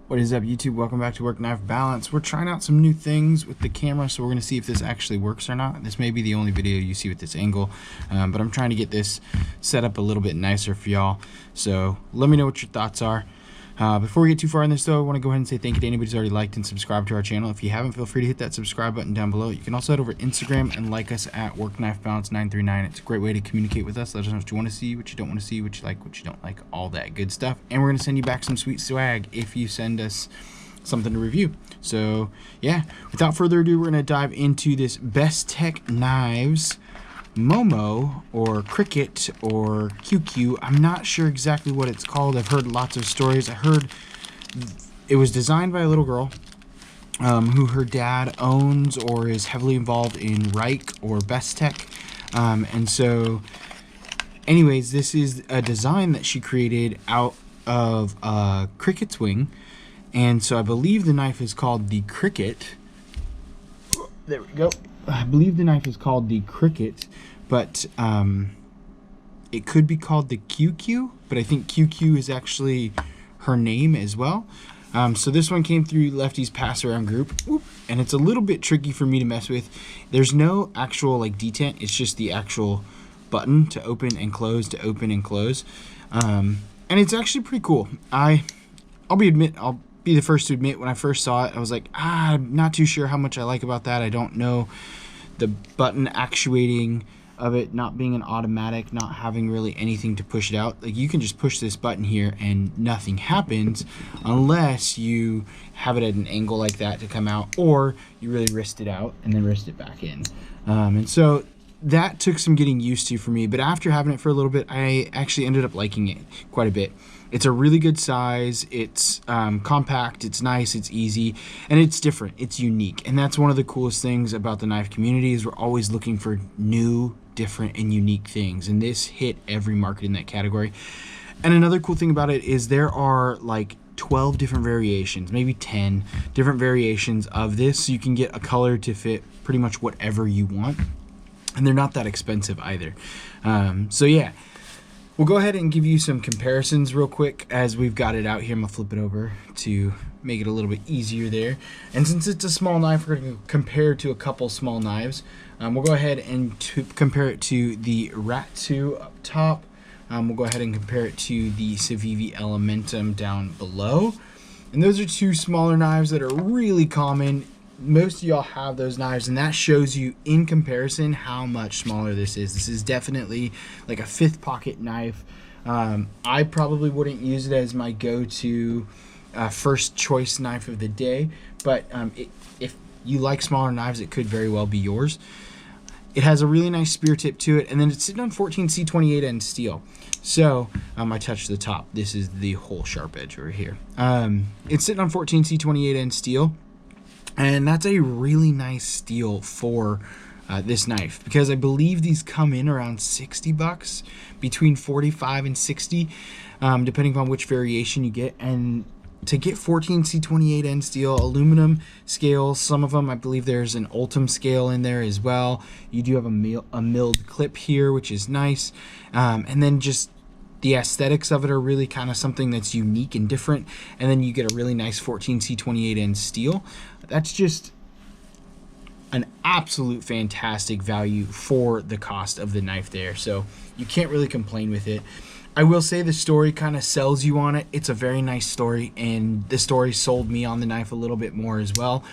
What is up, YouTube? Welcome back to Work Knife Balance. We're trying out some new things with the camera, so we're going to see if this actually works or not. This may be the only video you see with this angle, but I'm trying to get this set up a little bit nicer for y'all. So let me know what your thoughts are. Before we get too far in this, though, I want to go ahead and say thank you to anybody who's already liked and subscribed to our channel. If you haven't, feel free to hit that subscribe button down below. You can also head over to Instagram and like us at WorkKnifeBalance939. It's a great way to communicate with us. Let us know what you want to see, what you don't want to see, what you like, what you don't like, all that good stuff. And we're going to send you back some sweet swag if you send us something to review. So yeah, without further ado, we're going to dive into this Bestech Knives Momo or Cricket or QQ. I'm not sure exactly what it's called. I've heard lots of stories. I heard it was designed by a little girl who her dad owns or is heavily involved in Reich or Bestech. And so anyways, this is a design that she created out of a cricket's wing. And so I believe the knife is called the Cricket. There we go. I believe the knife is called the Cricket, but it could be called the QQ, but I think QQ is actually her name as well. So this one came through Lefty's Pass Around group, and it's a little bit tricky for me to mess with. There's no actual like detent, it's just the actual button to open and close, to open and close. And it's actually pretty cool. I'll be the first to admit, when I first saw it, I was like, I'm not too sure how much I like about that. I don't know the button actuating of it not being an automatic, not having really anything to push it out. Like, you can just push this button here and nothing happens unless you have it at an angle like that to come out, or you really wrist it out and then wrist it back in. And so that took some getting used to for me, but after having it for a little bit, I actually ended up liking it quite a bit. It's a really good size, it's compact, it's nice, it's easy, and it's different, it's unique. And that's one of the coolest things about the knife community, is we're always looking for new, different, and unique things. And this hit every market in that category. And another cool thing about it is there are like 12 different variations, maybe 10 different variations of this. So you can get a color to fit pretty much whatever you want. And they're not that expensive either. So yeah. We'll go ahead and give you some comparisons real quick as we've got it out here. I'm gonna flip it over to make it a little bit easier there. And since it's a small knife, we're gonna compare to a couple small knives. We'll go ahead and compare it to the Rat 2 up top. We'll go ahead and compare it to the Civivi Elementum down below. And those are two smaller knives that are really common. Most of y'all have those knives, and that shows you in comparison how much smaller this is. This is definitely like a 5th pocket knife. I probably wouldn't use it as my go-to first choice knife of the day, but if you like smaller knives, it could very well be yours. It has a really nice spear tip to it, and then it's sitting on 14C28N steel. So I touched the top. This is the whole sharp edge over here. It's sitting on 14C28N steel. And that's a really nice steel for this knife, because I believe these come in around 60 bucks, between 45 and 60, depending on which variation you get. And to get 14C28N steel, aluminum scales, some of them, I believe there's an Ultim scale in there as well. You do have a milled clip here, which is nice. And then just the aesthetics of it are really kind of something that's unique and different. And then you get a really nice 14C28N steel. That's just an absolute fantastic value for the cost of the knife there. So you can't really complain with it. I will say the story kind of sells you on it. It's a very nice story, and the story sold me on the knife a little bit more as well.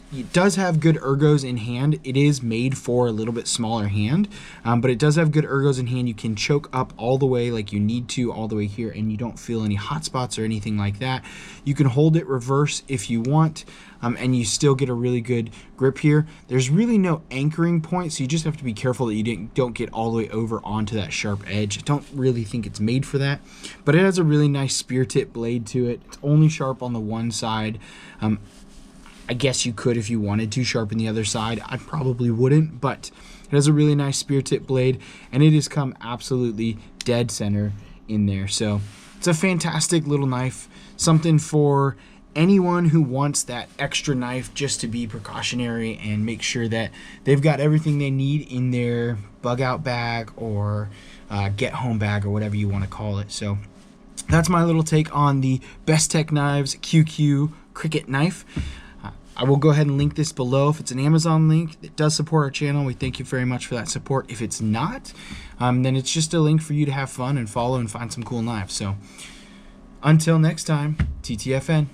It does have good ergos in hand. It is made for a little bit smaller hand, but it does have good ergos in hand. You can choke up all the way like you need to, all the way here, and you don't feel any hot spots or anything like that. You can hold it reverse if you want, and you still get a really good grip here. There's really no anchoring point, so you just have to be careful that you don't get all the way over onto that sharp edge. I don't really think it's made for that, but it has a really nice spear tip blade to it. It's only sharp on the one side. I guess you could, if you wanted to, sharpen the other side. I probably wouldn't, but it has a really nice spear tip blade, and it has come absolutely dead center in there. So it's a fantastic little knife, something for anyone who wants that extra knife just to be precautionary and make sure that they've got everything they need in their bug out bag or get home bag, or whatever you want to call it. So that's my little take on the Bestech Knives QQ Cricket Knife. I will go ahead and link this below. If it's an Amazon link, it does support our channel. We thank you very much for that support. If it's not, then it's just a link for you to have fun and follow and find some cool knives. So until next time, TTFN.